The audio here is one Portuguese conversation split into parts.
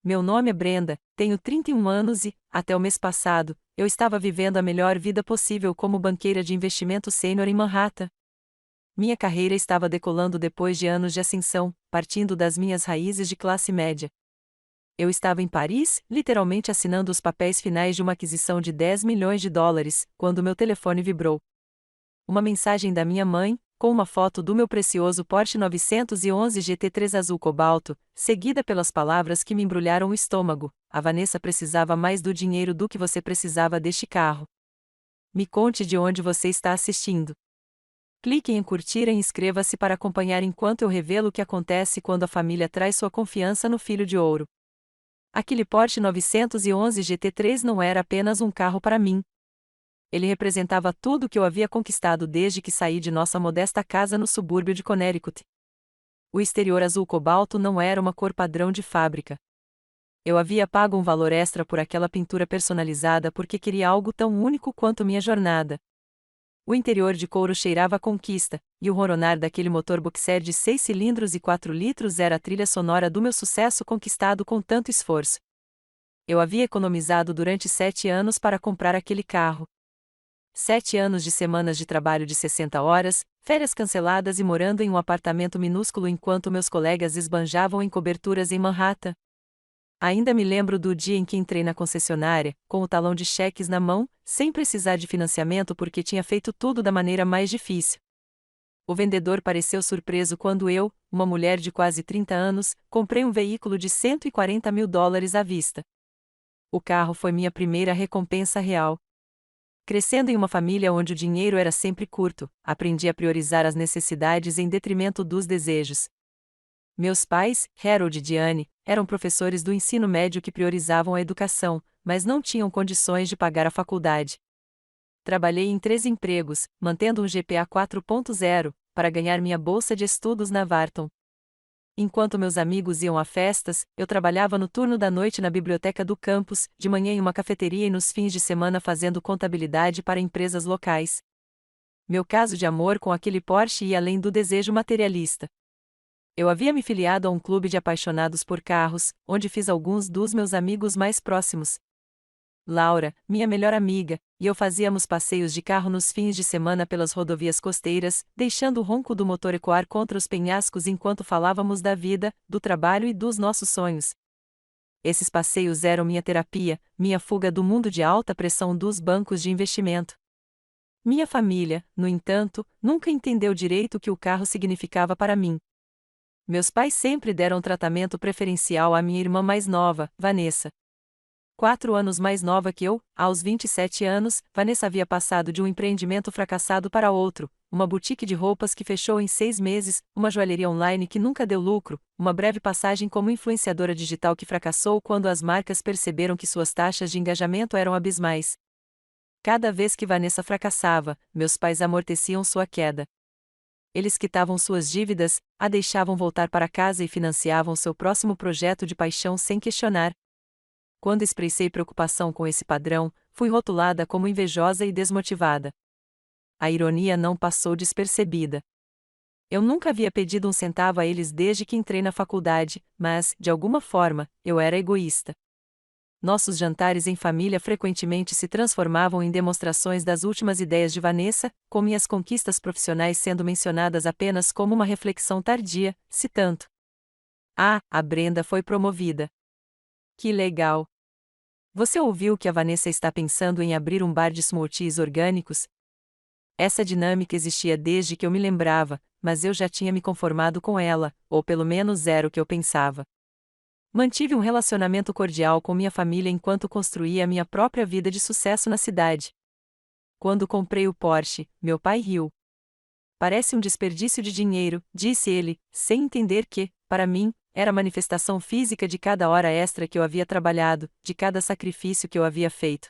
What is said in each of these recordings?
Meu nome é Brenda, tenho 31 anos e, até o mês passado, eu estava vivendo a melhor vida possível como banqueira de investimento sênior em Manhattan. Minha carreira estava decolando depois de anos de ascensão, partindo das minhas raízes de classe média. Eu estava em Paris, literalmente assinando os papéis finais de uma aquisição de 10 milhões de dólares, quando meu telefone vibrou. Uma mensagem da minha mãe, com uma foto do meu precioso Porsche 911 GT3 azul cobalto, seguida pelas palavras que me embrulharam o estômago: a Vanessa precisava mais do dinheiro do que você precisava deste carro. Me conte de onde você está assistindo. Clique em curtir e inscreva-se para acompanhar enquanto eu revelo o que acontece quando a família traz sua confiança no filho de ouro. Aquele Porsche 911 GT3 não era apenas um carro para mim. Ele representava tudo o que eu havia conquistado desde que saí de nossa modesta casa no subúrbio de Connecticut. O exterior azul cobalto não era uma cor padrão de fábrica. Eu havia pago um valor extra por aquela pintura personalizada porque queria algo tão único quanto minha jornada. O interior de couro cheirava a conquista, e o roronar daquele motor boxer de 6 cilindros e 4 litros era a trilha sonora do meu sucesso conquistado com tanto esforço. Eu havia economizado durante 7 anos para comprar aquele carro. 7 anos de semanas de trabalho de 60 horas, férias canceladas e morando em um apartamento minúsculo enquanto meus colegas esbanjavam em coberturas em Manhattan. Ainda me lembro do dia em que entrei na concessionária, com o talão de cheques na mão, sem precisar de financiamento porque tinha feito tudo da maneira mais difícil. O vendedor pareceu surpreso quando eu, uma mulher de quase 30 anos, comprei um veículo de 140 mil dólares à vista. O carro foi minha primeira recompensa real. Crescendo em uma família onde o dinheiro era sempre curto, aprendi a priorizar as necessidades em detrimento dos desejos. Meus pais, Harold e Diane, eram professores do ensino médio que priorizavam a educação, mas não tinham condições de pagar a faculdade. Trabalhei em 3 empregos, mantendo um GPA 4.0, para ganhar minha bolsa de estudos na Wharton. Enquanto meus amigos iam a festas, eu trabalhava no turno da noite na biblioteca do campus, de manhã em uma cafeteria e nos fins de semana fazendo contabilidade para empresas locais. Meu caso de amor com aquele Porsche ia além do desejo materialista. Eu havia me filiado a um clube de apaixonados por carros, onde fiz alguns dos meus amigos mais próximos. Laura, minha melhor amiga, e eu fazíamos passeios de carro nos fins de semana pelas rodovias costeiras, deixando o ronco do motor ecoar contra os penhascos enquanto falávamos da vida, do trabalho e dos nossos sonhos. Esses passeios eram minha terapia, minha fuga do mundo de alta pressão dos bancos de investimento. Minha família, no entanto, nunca entendeu direito o que o carro significava para mim. Meus pais sempre deram tratamento preferencial à minha irmã mais nova, Vanessa. 4 anos mais nova que eu, aos 27 anos, Vanessa havia passado de um empreendimento fracassado para outro, uma boutique de roupas que fechou em 6 meses, uma joalheria online que nunca deu lucro, uma breve passagem como influenciadora digital que fracassou quando as marcas perceberam que suas taxas de engajamento eram abismais. Cada vez que Vanessa fracassava, meus pais amorteciam sua queda. Eles quitavam suas dívidas, a deixavam voltar para casa e financiavam seu próximo projeto de paixão sem questionar. Quando expressei preocupação com esse padrão, fui rotulada como invejosa e desmotivada. A ironia não passou despercebida. Eu nunca havia pedido um centavo a eles desde que entrei na faculdade, mas, de alguma forma, eu era egoísta. Nossos jantares em família frequentemente se transformavam em demonstrações das últimas ideias de Vanessa, com minhas conquistas profissionais sendo mencionadas apenas como uma reflexão tardia, se tanto. Ah, a Brenda foi promovida. Que legal! Você ouviu que a Vanessa está pensando em abrir um bar de smoothies orgânicos? Essa dinâmica existia desde que eu me lembrava, mas eu já tinha me conformado com ela, ou pelo menos era o que eu pensava. Mantive um relacionamento cordial com minha família enquanto construía minha própria vida de sucesso na cidade. Quando comprei o Porsche, meu pai riu. Parece um desperdício de dinheiro, disse ele, sem entender que, para mim, era a manifestação física de cada hora extra que eu havia trabalhado, de cada sacrifício que eu havia feito.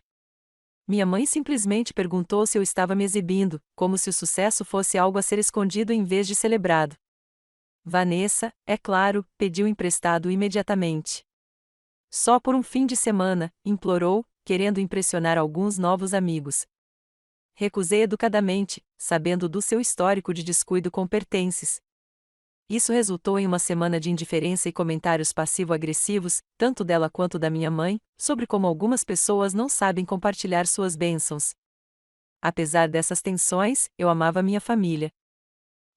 Minha mãe simplesmente perguntou se eu estava me exibindo, como se o sucesso fosse algo a ser escondido em vez de celebrado. Vanessa, é claro, pediu emprestado imediatamente. Só por um fim de semana, implorou, querendo impressionar alguns novos amigos. Recusei educadamente, sabendo do seu histórico de descuido com pertences. Isso resultou em uma semana de indiferença e comentários passivo-agressivos, tanto dela quanto da minha mãe, sobre como algumas pessoas não sabem compartilhar suas bênçãos. Apesar dessas tensões, eu amava minha família.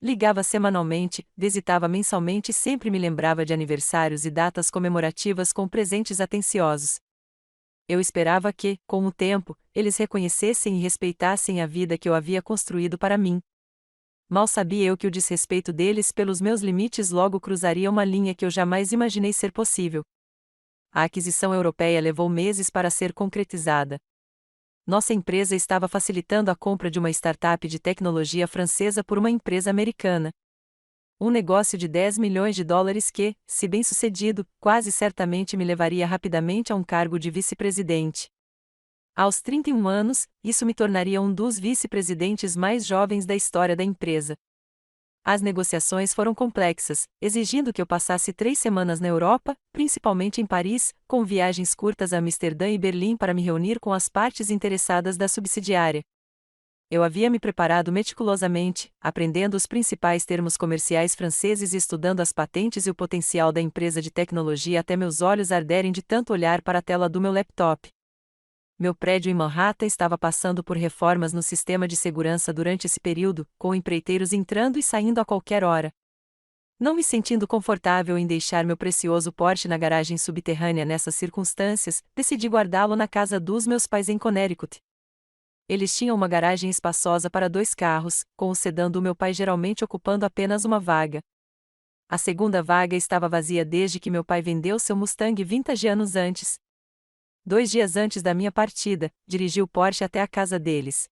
Ligava semanalmente, visitava mensalmente e sempre me lembrava de aniversários e datas comemorativas com presentes atenciosos. Eu esperava que, com o tempo, eles reconhecessem e respeitassem a vida que eu havia construído para mim. Mal sabia eu que o desrespeito deles pelos meus limites logo cruzaria uma linha que eu jamais imaginei ser possível. A aquisição europeia levou meses para ser concretizada. Nossa empresa estava facilitando a compra de uma startup de tecnologia francesa por uma empresa americana. Um negócio de 10 milhões de dólares que, se bem-sucedido, quase certamente me levaria rapidamente a um cargo de vice-presidente. Aos 31 anos, isso me tornaria um dos vice-presidentes mais jovens da história da empresa. As negociações foram complexas, exigindo que eu passasse 3 semanas na Europa, principalmente em Paris, com viagens curtas a Amsterdã e Berlim para me reunir com as partes interessadas da subsidiária. Eu havia me preparado meticulosamente, aprendendo os principais termos comerciais franceses e estudando as patentes e o potencial da empresa de tecnologia até meus olhos arderem de tanto olhar para a tela do meu laptop. Meu prédio em Manhattan estava passando por reformas no sistema de segurança durante esse período, com empreiteiros entrando e saindo a qualquer hora. Não me sentindo confortável em deixar meu precioso Porsche na garagem subterrânea nessas circunstâncias, decidi guardá-lo na casa dos meus pais em Connecticut. Eles tinham uma garagem espaçosa para 2 carros, com o sedã do meu pai geralmente ocupando apenas uma vaga. A segunda vaga estava vazia desde que meu pai vendeu seu Mustang vintage anos antes. 2 dias antes da minha partida, dirigi o Porsche até a casa deles.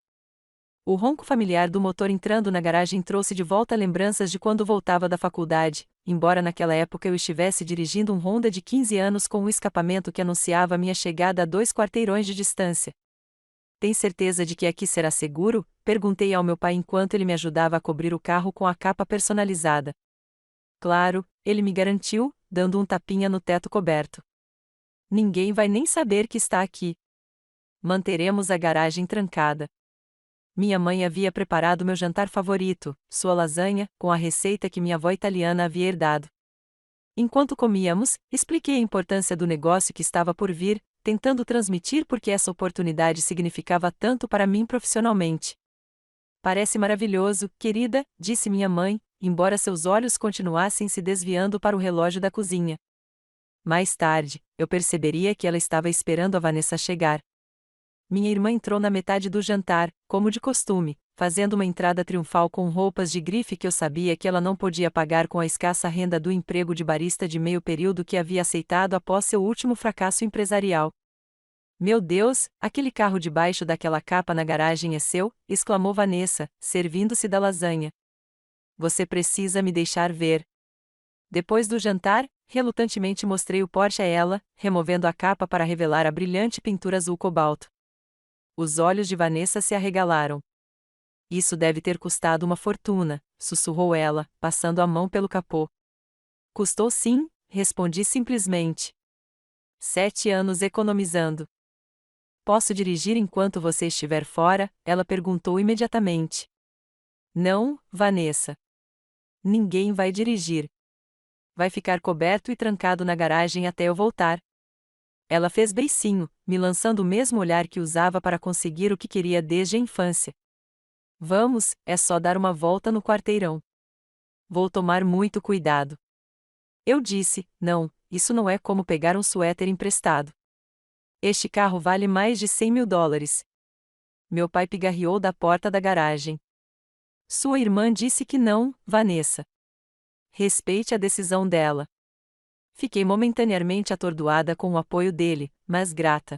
O ronco familiar do motor entrando na garagem trouxe de volta lembranças de quando voltava da faculdade, embora naquela época eu estivesse dirigindo um Honda de 15 anos com um escapamento que anunciava minha chegada a 2 quarteirões de distância. Tem certeza de que aqui será seguro? Perguntei ao meu pai enquanto ele me ajudava a cobrir o carro com a capa personalizada. Claro, ele me garantiu, dando um tapinha no teto coberto. Ninguém vai nem saber que está aqui. Manteremos a garagem trancada. Minha mãe havia preparado meu jantar favorito, sua lasanha, com a receita que minha avó italiana havia herdado. Enquanto comíamos, expliquei a importância do negócio que estava por vir, tentando transmitir por que essa oportunidade significava tanto para mim profissionalmente. Parece maravilhoso, querida, disse minha mãe, embora seus olhos continuassem se desviando para o relógio da cozinha. Mais tarde, eu perceberia que ela estava esperando a Vanessa chegar. Minha irmã entrou na metade do jantar, como de costume, fazendo uma entrada triunfal com roupas de grife que eu sabia que ela não podia pagar com a escassa renda do emprego de barista de meio período que havia aceitado após seu último fracasso empresarial. Meu Deus, aquele carro debaixo daquela capa na garagem é seu? Exclamou Vanessa, servindo-se da lasanha. Você precisa me deixar ver. Depois do jantar, relutantemente mostrei o Porsche a ela, removendo a capa para revelar a brilhante pintura azul cobalto. Os olhos de Vanessa se arregalaram. Isso deve ter custado uma fortuna, sussurrou ela, passando a mão pelo capô. Custou sim, respondi simplesmente. 7 anos economizando. Posso dirigir enquanto você estiver fora? Ela perguntou imediatamente. Não, Vanessa. Ninguém vai dirigir. Vai ficar coberto e trancado na garagem até eu voltar. Ela fez beicinho, me lançando o mesmo olhar que usava para conseguir o que queria desde a infância. Vamos, é só dar uma volta no quarteirão. Vou tomar muito cuidado. Eu disse, não, isso não é como pegar um suéter emprestado. Este carro vale mais de 100 mil dólares. Meu pai pigarreou da porta da garagem. Sua irmã disse que não, Vanessa. Respeite a decisão dela. Fiquei momentaneamente atordoada com o apoio dele, mas grata.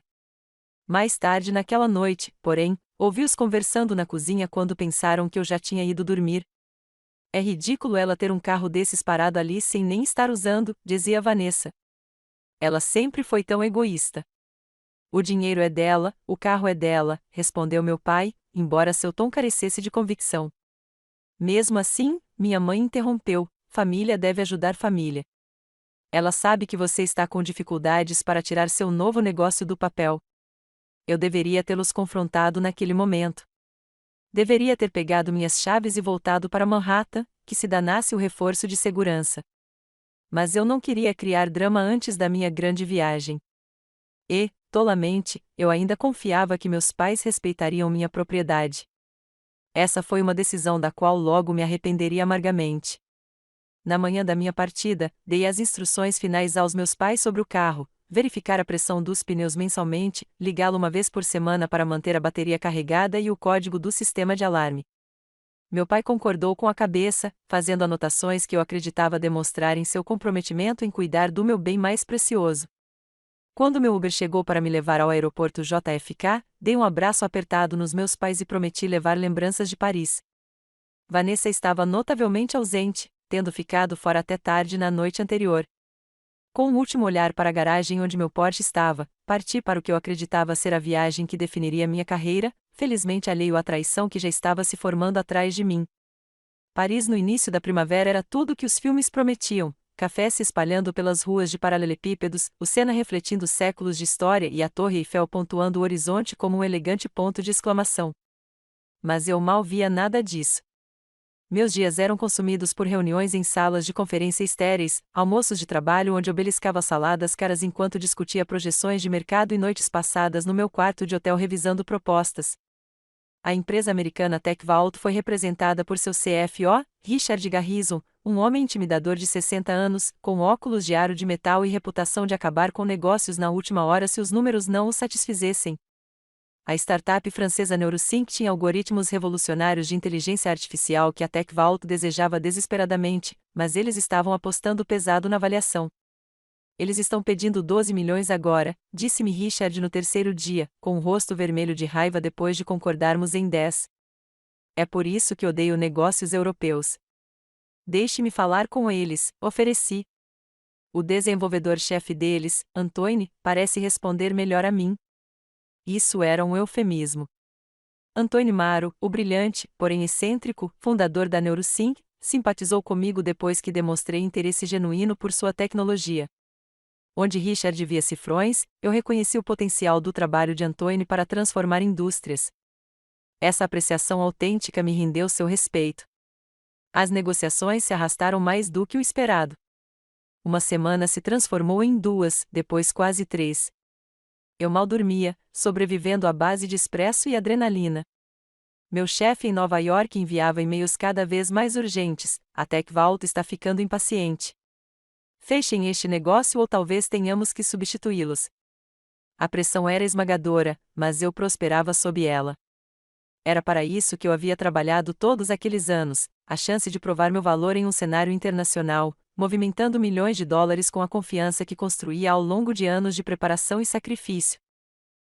Mais tarde naquela noite, porém, ouvi-os conversando na cozinha quando pensaram que eu já tinha ido dormir. É ridículo ela ter um carro desses parado ali sem nem estar usando, dizia Vanessa. Ela sempre foi tão egoísta. O dinheiro é dela, o carro é dela, respondeu meu pai, embora seu tom carecesse de convicção. Mesmo assim, minha mãe interrompeu, família deve ajudar família. Ela sabe que você está com dificuldades para tirar seu novo negócio do papel. Eu deveria tê-los confrontado naquele momento. Deveria ter pegado minhas chaves e voltado para Manhattan, que se danasse o reforço de segurança. Mas eu não queria criar drama antes da minha grande viagem. E, tolamente, eu ainda confiava que meus pais respeitariam minha propriedade. Essa foi uma decisão da qual logo me arrependeria amargamente. Na manhã da minha partida, dei as instruções finais aos meus pais sobre o carro, verificar a pressão dos pneus mensalmente, ligá-lo uma vez por semana para manter a bateria carregada e o código do sistema de alarme. Meu pai concordou com a cabeça, fazendo anotações que eu acreditava demonstrarem seu comprometimento em cuidar do meu bem mais precioso. Quando meu Uber chegou para me levar ao aeroporto JFK, dei um abraço apertado nos meus pais e prometi levar lembranças de Paris. Vanessa estava notavelmente ausente, tendo ficado fora até tarde na noite anterior. Com um último olhar para a garagem onde meu Porsche estava, parti para o que eu acreditava ser a viagem que definiria minha carreira, felizmente alheio à traição que já estava se formando atrás de mim. Paris no início da primavera era tudo o que os filmes prometiam: café se espalhando pelas ruas de paralelepípedos, o Sena refletindo séculos de história e a Torre Eiffel pontuando o horizonte como um elegante ponto de exclamação. Mas eu mal via nada disso. Meus dias eram consumidos por reuniões em salas de conferência estéreis, almoços de trabalho onde eu beliscava saladas caras enquanto discutia projeções de mercado e noites passadas no meu quarto de hotel revisando propostas. A empresa americana TechVault foi representada por seu CFO, Richard Garrison, um homem intimidador de 60 anos, com óculos de aro de metal e reputação de acabar com negócios na última hora se os números não o satisfizessem. A startup francesa NeuroSync tinha algoritmos revolucionários de inteligência artificial que a TechVault desejava desesperadamente, mas eles estavam apostando pesado na avaliação. Eles estão pedindo 12 milhões agora, disse-me Richard no terceiro dia, com o rosto vermelho de raiva depois de concordarmos em 10. É por isso que odeio negócios europeus. Deixe-me falar com eles, ofereci. O desenvolvedor-chefe deles, Antoine, parece responder melhor a mim. Isso era um eufemismo. Antoine Maro, o brilhante, porém excêntrico, fundador da NeuroSync, simpatizou comigo depois que demonstrei interesse genuíno por sua tecnologia. Onde Richard via cifrões, eu reconheci o potencial do trabalho de Antoine para transformar indústrias. Essa apreciação autêntica me rendeu seu respeito. As negociações se arrastaram mais do que o esperado. Uma semana se transformou em 2, depois quase 3. Eu mal dormia, sobrevivendo à base de espresso e adrenalina. Meu chefe em Nova York enviava e-mails cada vez mais urgentes: a TechVault está ficando impaciente. Fechem este negócio ou talvez tenhamos que substituí-los. A pressão era esmagadora, mas eu prosperava sob ela. Era para isso que eu havia trabalhado todos aqueles anos: a chance de provar meu valor em um cenário internacional, movimentando milhões de dólares com a confiança que construía ao longo de anos de preparação e sacrifício.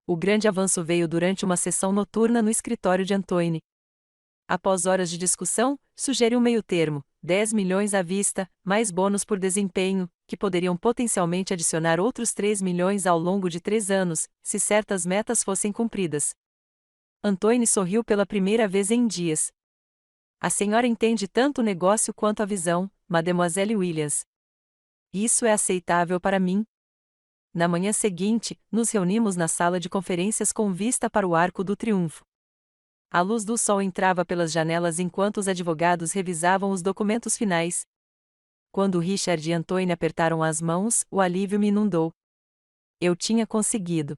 O grande avanço veio durante uma sessão noturna no escritório de Antoine. Após horas de discussão, sugeriu um meio-termo: 10 milhões à vista, mais bônus por desempenho, que poderiam potencialmente adicionar outros 3 milhões ao longo de 3 anos, se certas metas fossem cumpridas. Antoine sorriu pela primeira vez em dias. A senhora entende tanto o negócio quanto a visão, Mademoiselle Williams. Isso é aceitável para mim? Na manhã seguinte, nos reunimos na sala de conferências com vista para o Arco do Triunfo. A luz do sol entrava pelas janelas enquanto os advogados revisavam os documentos finais. Quando Richard e Antoine apertaram as mãos, o alívio me inundou. Eu tinha conseguido.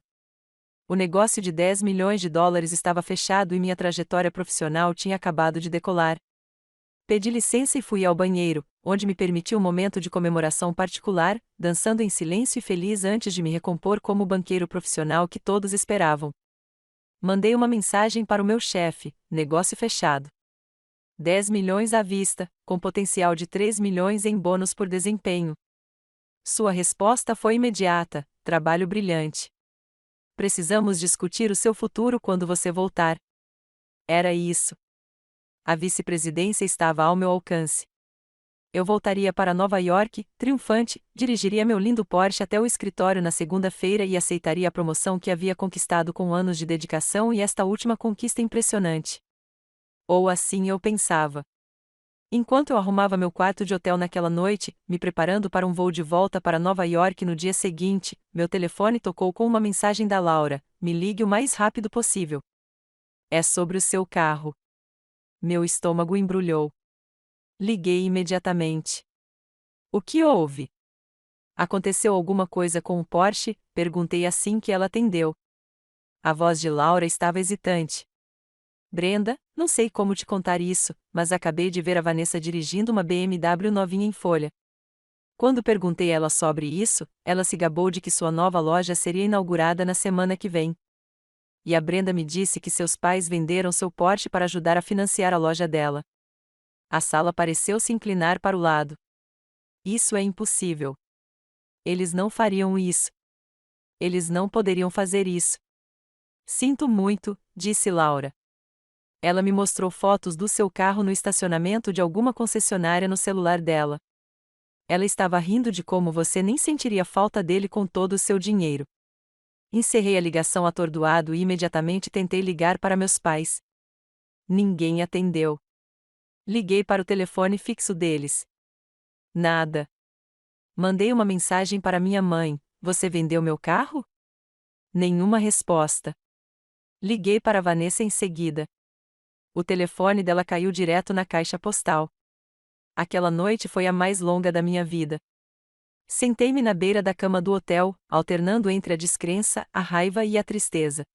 O negócio de 10 milhões de dólares estava fechado e minha trajetória profissional tinha acabado de decolar. Pedi licença e fui ao banheiro, onde me permiti um momento de comemoração particular, dançando em silêncio e feliz antes de me recompor como o banqueiro profissional que todos esperavam. Mandei uma mensagem para o meu chefe: negócio fechado. 10 milhões à vista, com potencial de 3 milhões em bônus por desempenho. Sua resposta foi imediata: trabalho brilhante. Precisamos discutir o seu futuro quando você voltar. Era isso. A vice-presidência estava ao meu alcance. Eu voltaria para Nova York, triunfante, dirigiria meu lindo Porsche até o escritório na segunda-feira e aceitaria a promoção que havia conquistado com anos de dedicação e esta última conquista impressionante. Ou assim eu pensava. Enquanto eu arrumava meu quarto de hotel naquela noite, me preparando para um voo de volta para Nova York no dia seguinte, meu telefone tocou com uma mensagem da Laura: me ligue o mais rápido possível. É sobre o seu carro. Meu estômago embrulhou. Liguei imediatamente. O que houve? Aconteceu alguma coisa com o Porsche? Perguntei assim que ela atendeu. A voz de Laura estava hesitante. Brenda, não sei como te contar isso, mas acabei de ver a Vanessa dirigindo uma BMW novinha em folha. Quando perguntei a ela sobre isso, ela se gabou de que sua nova loja seria inaugurada na semana que vem. E a Brenda me disse que seus pais venderam seu Porsche para ajudar a financiar a loja dela. A sala pareceu se inclinar para o lado. Isso é impossível. Eles não fariam isso. Eles não poderiam fazer isso. Sinto muito, disse Laura. Ela me mostrou fotos do seu carro no estacionamento de alguma concessionária no celular dela. Ela estava rindo de como você nem sentiria falta dele com todo o seu dinheiro. Encerrei a ligação atordoado e imediatamente tentei ligar para meus pais. Ninguém atendeu. Liguei para o telefone fixo deles. Nada. Mandei uma mensagem para minha mãe: Você vendeu meu carro? Nenhuma resposta. Liguei para Vanessa em seguida. O telefone dela caiu direto na caixa postal. Aquela noite foi a mais longa da minha vida. Sentei-me na beira da cama do hotel, alternando entre a descrença, a raiva e a tristeza.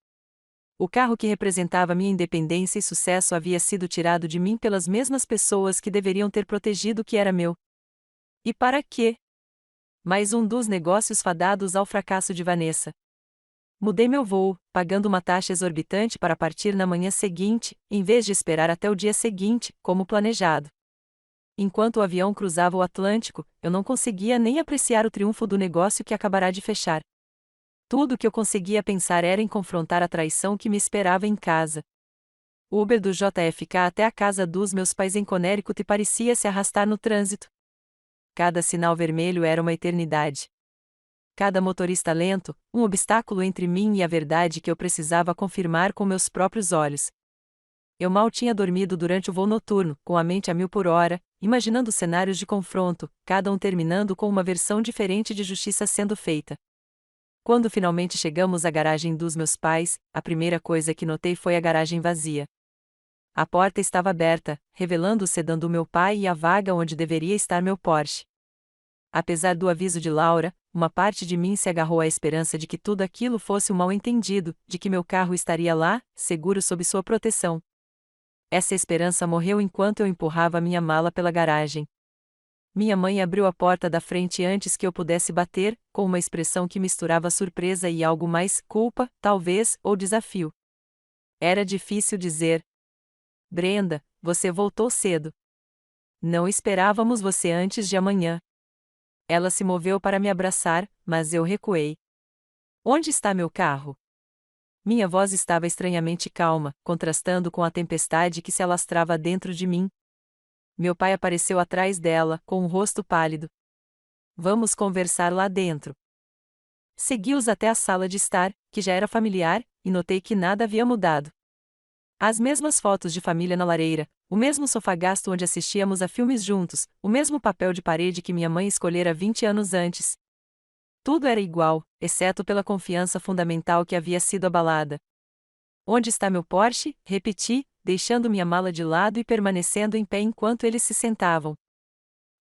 O carro que representava minha independência e sucesso havia sido tirado de mim pelas mesmas pessoas que deveriam ter protegido o que era meu. E para quê? Mais um dos negócios fadados ao fracasso de Vanessa. Mudei meu voo, pagando uma taxa exorbitante para partir na manhã seguinte, em vez de esperar até o dia seguinte, como planejado. Enquanto o avião cruzava o Atlântico, eu não conseguia nem apreciar o triunfo do negócio que acabará de fechar. Tudo o que eu conseguia pensar era em confrontar a traição que me esperava em casa. O Uber do JFK até a casa dos meus pais em Connecticut parecia se arrastar no trânsito. Cada sinal vermelho era uma eternidade. Cada motorista lento, um obstáculo entre mim e a verdade que eu precisava confirmar com meus próprios olhos. Eu mal tinha dormido durante o voo noturno, com a mente a 1000 por hora, imaginando cenários de confronto, cada um terminando com uma versão diferente de justiça sendo feita. Quando finalmente chegamos à garagem dos meus pais, a primeira coisa que notei foi a garagem vazia. A porta estava aberta, revelando o sedã do meu pai e a vaga onde deveria estar meu Porsche. Apesar do aviso de Laura, uma parte de mim se agarrou à esperança de que tudo aquilo fosse um mal-entendido, de que meu carro estaria lá, seguro sob sua proteção. Essa esperança morreu enquanto eu empurrava minha mala pela garagem. Minha mãe abriu a porta da frente antes que eu pudesse bater, com uma expressão que misturava surpresa e algo mais, culpa, talvez, ou desafio. Era difícil dizer. Brenda, você voltou cedo. Não esperávamos você antes de amanhã. Ela se moveu para me abraçar, mas eu recuei. Onde está meu carro? Minha voz estava estranhamente calma, contrastando com a tempestade que se alastrava dentro de mim. Meu pai apareceu atrás dela, com o rosto pálido. Vamos conversar lá dentro. Segui-os até a sala de estar, que já era familiar, e notei que nada havia mudado. As mesmas fotos de família na lareira, o mesmo sofá gasto onde assistíamos a filmes juntos, o mesmo papel de parede que minha mãe escolhera 20 anos antes. Tudo era igual, exceto pela confiança fundamental que havia sido abalada. Onde está meu Porsche? Repeti, deixando minha mala de lado e permanecendo em pé enquanto eles se sentavam.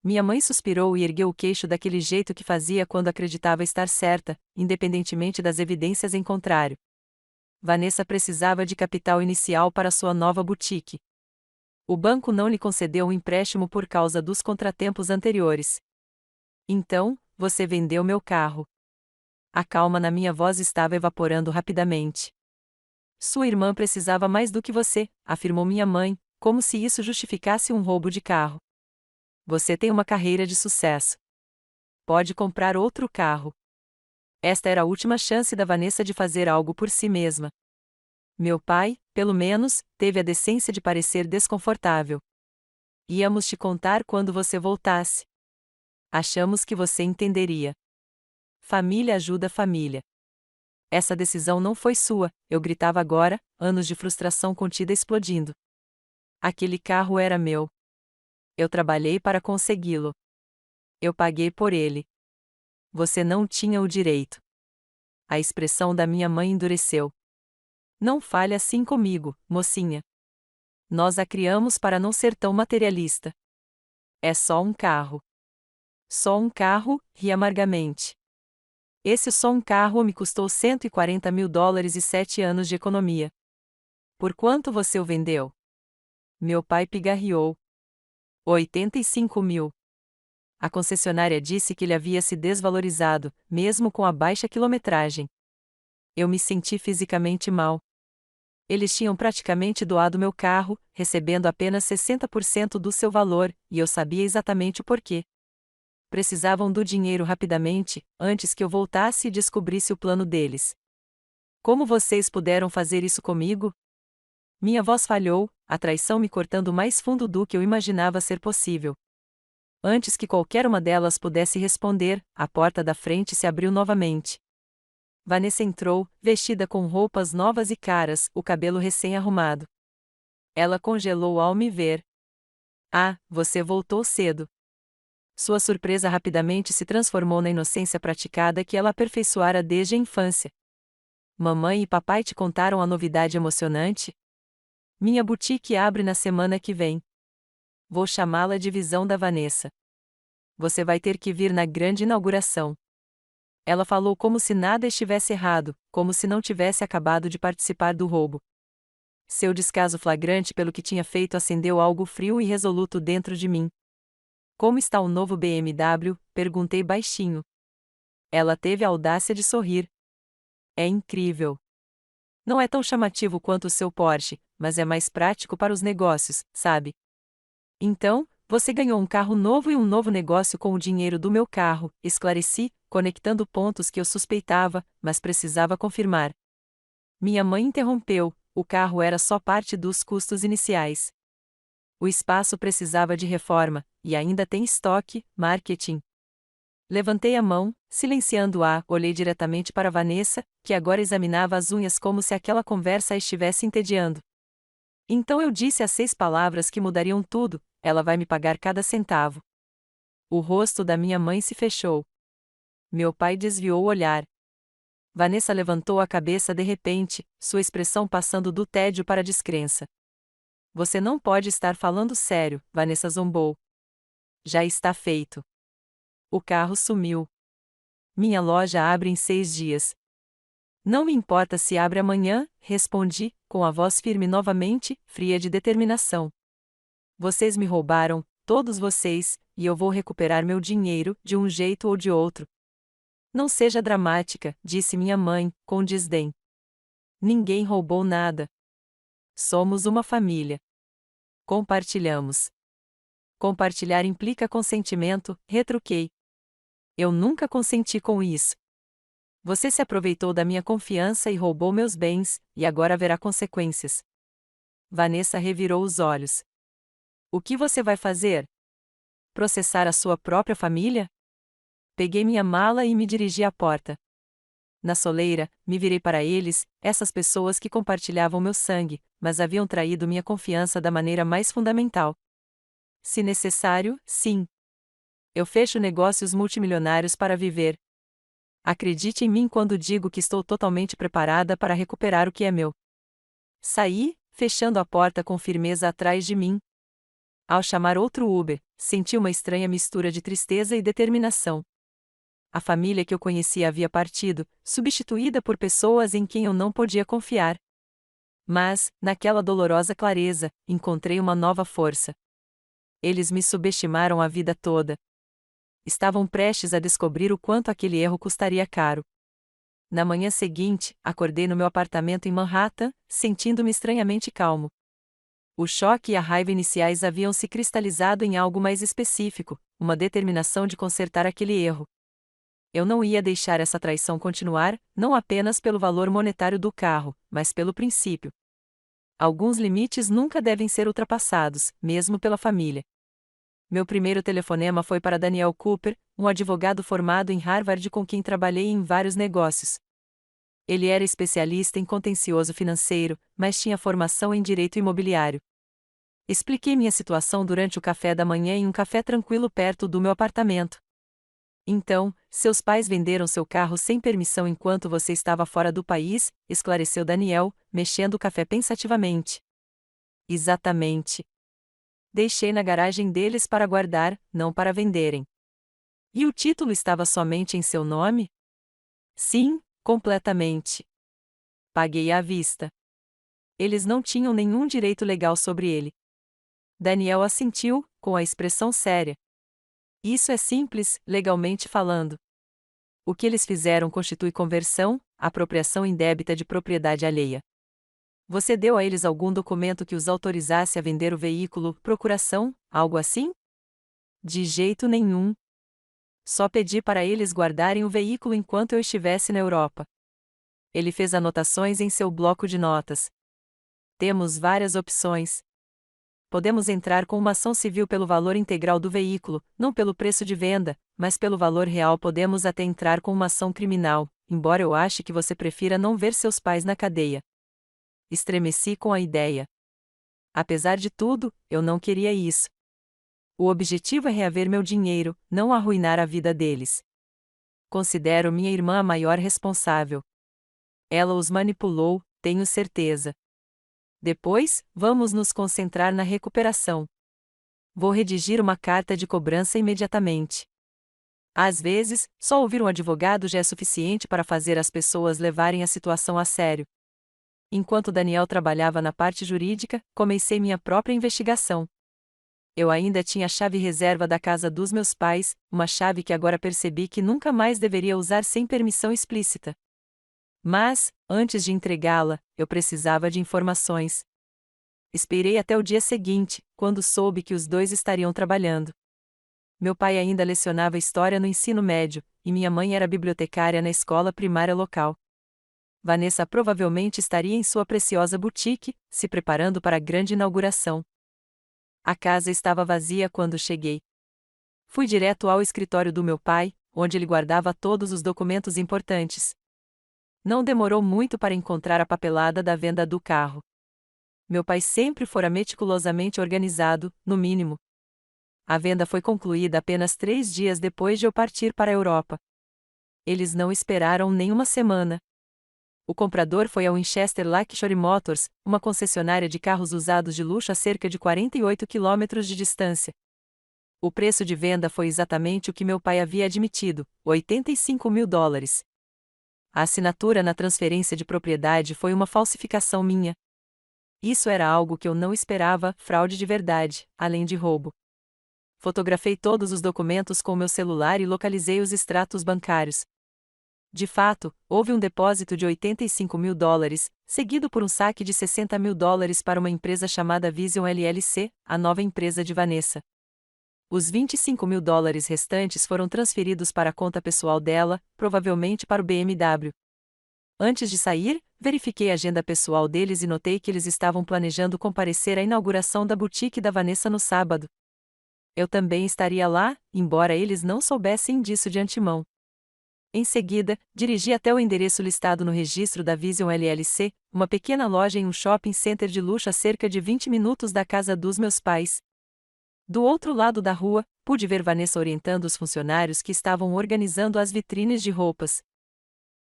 Minha mãe suspirou e ergueu o queixo daquele jeito que fazia quando acreditava estar certa, independentemente das evidências em contrário. Vanessa precisava de capital inicial para sua nova boutique. O banco não lhe concedeu um empréstimo por causa dos contratempos anteriores. Então, você vendeu meu carro. A calma na minha voz estava evaporando rapidamente. Sua irmã precisava mais do que você, afirmou minha mãe, como se isso justificasse um roubo de carro. Você tem uma carreira de sucesso. Pode comprar outro carro. Esta era a última chance da Vanessa de fazer algo por si mesma. Meu pai, pelo menos, teve a decência de parecer desconfortável. Íamos te contar quando você voltasse. Achamos que você entenderia. Família ajuda família. Essa decisão não foi sua, eu gritava agora, anos de frustração contida explodindo. Aquele carro era meu. Eu trabalhei para consegui-lo. Eu paguei por ele. Você não tinha o direito. A expressão da minha mãe endureceu. Não fale assim comigo, mocinha. Nós a criamos para não ser tão materialista. É só um carro. Só um carro, ri amargamente. Esse só um carro me custou US$ 140.000 e 7 anos de economia. Por quanto você o vendeu? Meu pai pigarreou. 85 mil. A concessionária disse que ele havia se desvalorizado, mesmo com a baixa quilometragem. Eu me senti fisicamente mal. Eles tinham praticamente doado meu carro, recebendo apenas 60% do seu valor, e eu sabia exatamente o porquê. Precisavam do dinheiro rapidamente, antes que eu voltasse e descobrisse o plano deles. Como vocês puderam fazer isso comigo? Minha voz falhou, a traição me cortando mais fundo do que eu imaginava ser possível. Antes que qualquer uma delas pudesse responder, a porta da frente se abriu novamente. Vanessa entrou, vestida com roupas novas e caras, o cabelo recém-arrumado. Ela congelou ao me ver. Ah, você voltou cedo. Sua surpresa rapidamente se transformou na inocência praticada que ela aperfeiçoara desde a infância. Mamãe e papai te contaram a novidade emocionante? Minha boutique abre na semana que vem. Vou chamá-la de Visão da Vanessa. Você vai ter que vir na grande inauguração. Ela falou como se nada estivesse errado, como se não tivesse acabado de participar do roubo. Seu descaso flagrante pelo que tinha feito acendeu algo frio e resoluto dentro de mim. Como está o novo BMW? Perguntei baixinho. Ela teve a audácia de sorrir. É incrível. Não é tão chamativo quanto o seu Porsche, mas é mais prático para os negócios, sabe? Então, você ganhou um carro novo e um novo negócio com o dinheiro do meu carro, esclareci, conectando pontos que eu suspeitava, mas precisava confirmar. Minha mãe interrompeu, o carro era só parte dos custos iniciais. O espaço precisava de reforma, e ainda tem estoque, marketing. Levantei a mão, silenciando-a, olhei diretamente para Vanessa, que agora examinava as unhas como se aquela conversa a estivesse entediando. Então eu disse as 6 palavras que mudariam tudo: ela vai me pagar cada centavo. O rosto da minha mãe se fechou. Meu pai desviou o olhar. Vanessa levantou a cabeça de repente, sua expressão passando do tédio para a descrença. Você não pode estar falando sério, Vanessa zombou. Já está feito. O carro sumiu. Minha loja abre em 6 dias. Não me importa se abre amanhã, respondi, com a voz firme novamente, fria de determinação. Vocês me roubaram, todos vocês, e eu vou recuperar meu dinheiro, de um jeito ou de outro. Não seja dramática, disse minha mãe, com desdém. Ninguém roubou nada. Somos uma família. Compartilhamos. Compartilhar implica consentimento, retruquei. Eu nunca consenti com isso. Você se aproveitou da minha confiança e roubou meus bens, e agora haverá consequências. Vanessa revirou os olhos. O que você vai fazer? Processar a sua própria família? Peguei minha mala e me dirigi à porta. Na soleira, me virei para eles, essas pessoas que compartilhavam meu sangue, mas haviam traído minha confiança da maneira mais fundamental. Se necessário, sim. Eu fecho negócios multimilionários para viver. Acredite em mim quando digo que estou totalmente preparada para recuperar o que é meu. Saí, fechando a porta com firmeza atrás de mim. Ao chamar outro Uber, senti uma estranha mistura de tristeza e determinação. A família que eu conhecia havia partido, substituída por pessoas em quem eu não podia confiar. Mas, naquela dolorosa clareza, encontrei uma nova força. Eles me subestimaram a vida toda. Estavam prestes a descobrir o quanto aquele erro custaria caro. Na manhã seguinte, acordei no meu apartamento em Manhattan, sentindo-me estranhamente calmo. O choque e a raiva iniciais haviam se cristalizado em algo mais específico, uma determinação de consertar aquele erro. Eu não ia deixar essa traição continuar, não apenas pelo valor monetário do carro, mas pelo princípio. Alguns limites nunca devem ser ultrapassados, mesmo pela família. Meu primeiro telefonema foi para Daniel Cooper, um advogado formado em Harvard com quem trabalhei em vários negócios. Ele era especialista em contencioso financeiro, mas tinha formação em direito imobiliário. Expliquei minha situação durante o café da manhã em um café tranquilo perto do meu apartamento. Então, seus pais venderam seu carro sem permissão enquanto você estava fora do país, esclareceu Daniel, mexendo o café pensativamente. Exatamente. Deixei na garagem deles para guardar, não para venderem. E o título estava somente em seu nome? Sim, completamente. Paguei à vista. Eles não tinham nenhum direito legal sobre ele. Daniel assentiu, com a expressão séria. Isso é simples, legalmente falando. O que eles fizeram constitui conversão, apropriação indébita de propriedade alheia. Você deu a eles algum documento que os autorizasse a vender o veículo, procuração, algo assim? De jeito nenhum. Só pedi para eles guardarem o veículo enquanto eu estivesse na Europa. Ele fez anotações em seu bloco de notas. Temos várias opções. Podemos entrar com uma ação civil pelo valor integral do veículo, não pelo preço de venda, mas pelo valor real. Podemos até entrar com uma ação criminal, embora eu ache que você prefira não ver seus pais na cadeia. Estremeci com a ideia. Apesar de tudo, eu não queria isso. O objetivo é reaver meu dinheiro, não arruinar a vida deles. Considero minha irmã a maior responsável. Ela os manipulou, tenho certeza. Depois, vamos nos concentrar na recuperação. Vou redigir uma carta de cobrança imediatamente. Às vezes, só ouvir um advogado já é suficiente para fazer as pessoas levarem a situação a sério. Enquanto Daniel trabalhava na parte jurídica, comecei minha própria investigação. Eu ainda tinha a chave reserva da casa dos meus pais, uma chave que agora percebi que nunca mais deveria usar sem permissão explícita. Mas, antes de entregá-la, eu precisava de informações. Esperei até o dia seguinte, quando soube que os dois estariam trabalhando. Meu pai ainda lecionava história no ensino médio, e minha mãe era bibliotecária na escola primária local. Vanessa provavelmente estaria em sua preciosa boutique, se preparando para a grande inauguração. A casa estava vazia quando cheguei. Fui direto ao escritório do meu pai, onde ele guardava todos os documentos importantes. Não demorou muito para encontrar a papelada da venda do carro. Meu pai sempre fora meticulosamente organizado, no mínimo. A venda foi concluída apenas 3 dias depois de eu partir para a Europa. Eles não esperaram nem uma semana. O comprador foi a Winchester Luxury Motors, uma concessionária de carros usados de luxo a cerca de 48 quilômetros de distância. O preço de venda foi exatamente o que meu pai havia admitido, $85.000. A assinatura na transferência de propriedade foi uma falsificação minha. Isso era algo que eu não esperava, fraude de verdade, além de roubo. Fotografei todos os documentos com meu celular e localizei os extratos bancários. De fato, houve um depósito de $85.000, seguido por um saque de $60.000 para uma empresa chamada Vision LLC, a nova empresa de Vanessa. Os $25.000 restantes foram transferidos para a conta pessoal dela, provavelmente para o BMW. Antes de sair, verifiquei a agenda pessoal deles e notei que eles estavam planejando comparecer à inauguração da boutique da Vanessa no sábado. Eu também estaria lá, embora eles não soubessem disso de antemão. Em seguida, dirigi até o endereço listado no registro da Vision LLC, uma pequena loja em um shopping center de luxo a cerca de 20 minutos da casa dos meus pais. Do outro lado da rua, pude ver Vanessa orientando os funcionários que estavam organizando as vitrines de roupas.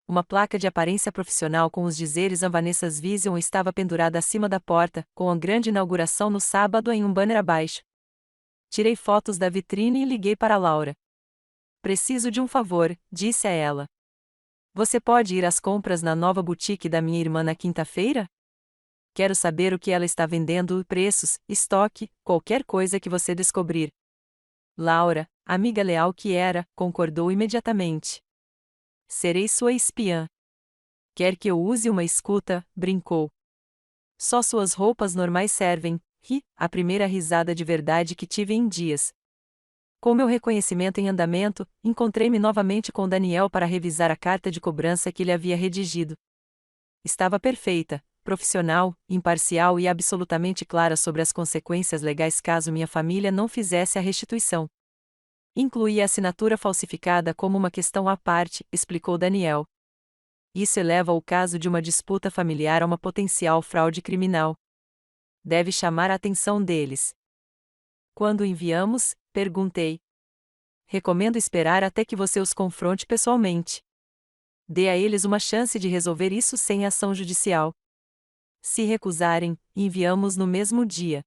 Uma placa de aparência profissional com os dizeres Vanessa's Vision estava pendurada acima da porta, com a grande inauguração no sábado em um banner abaixo. Tirei fotos da vitrine e liguei para Laura. Preciso de um favor, disse a ela. Você pode ir às compras na nova boutique da minha irmã na quinta-feira? Quero saber o que ela está vendendo, preços, estoque, qualquer coisa que você descobrir. Laura, amiga leal que era, concordou imediatamente. Serei sua espiã. Quer que eu use uma escuta, brincou. Só suas roupas normais servem, ri, a primeira risada de verdade que tive em dias. Com meu reconhecimento em andamento, encontrei-me novamente com Daniel para revisar a carta de cobrança que ele havia redigido. Estava perfeita, profissional, imparcial e absolutamente clara sobre as consequências legais caso minha família não fizesse a restituição. Incluía a assinatura falsificada como uma questão à parte, explicou Daniel. Isso eleva o caso de uma disputa familiar a uma potencial fraude criminal. Deve chamar a atenção deles. Quando enviamos? Perguntei. Recomendo esperar até que você os confronte pessoalmente. Dê a eles uma chance de resolver isso sem ação judicial. Se recusarem, enviamos no mesmo dia.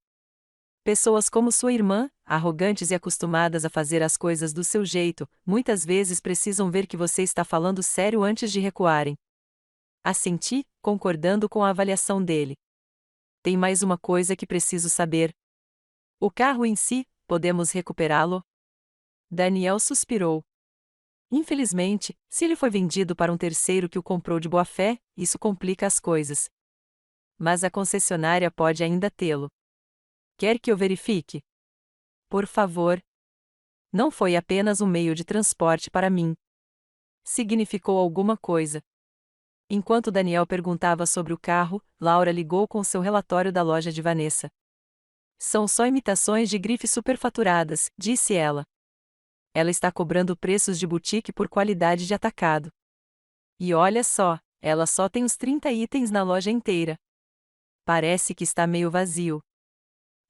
Pessoas como sua irmã, arrogantes e acostumadas a fazer as coisas do seu jeito, muitas vezes precisam ver que você está falando sério antes de recuarem. Assenti, concordando com a avaliação dele. Tem mais uma coisa que preciso saber. O carro em si, podemos recuperá-lo? Daniel suspirou. Infelizmente, se ele foi vendido para um terceiro que o comprou de boa fé, isso complica as coisas. Mas a concessionária pode ainda tê-lo. Quer que eu verifique? Por favor. Não foi apenas um meio de transporte para mim. Significou alguma coisa. Enquanto Daniel perguntava sobre o carro, Laura ligou com seu relatório da loja de Vanessa. São só imitações de grifes superfaturadas, disse ela. Ela está cobrando preços de boutique por qualidade de atacado. E olha só, ela só tem os 30 itens na loja inteira. Parece que está meio vazio.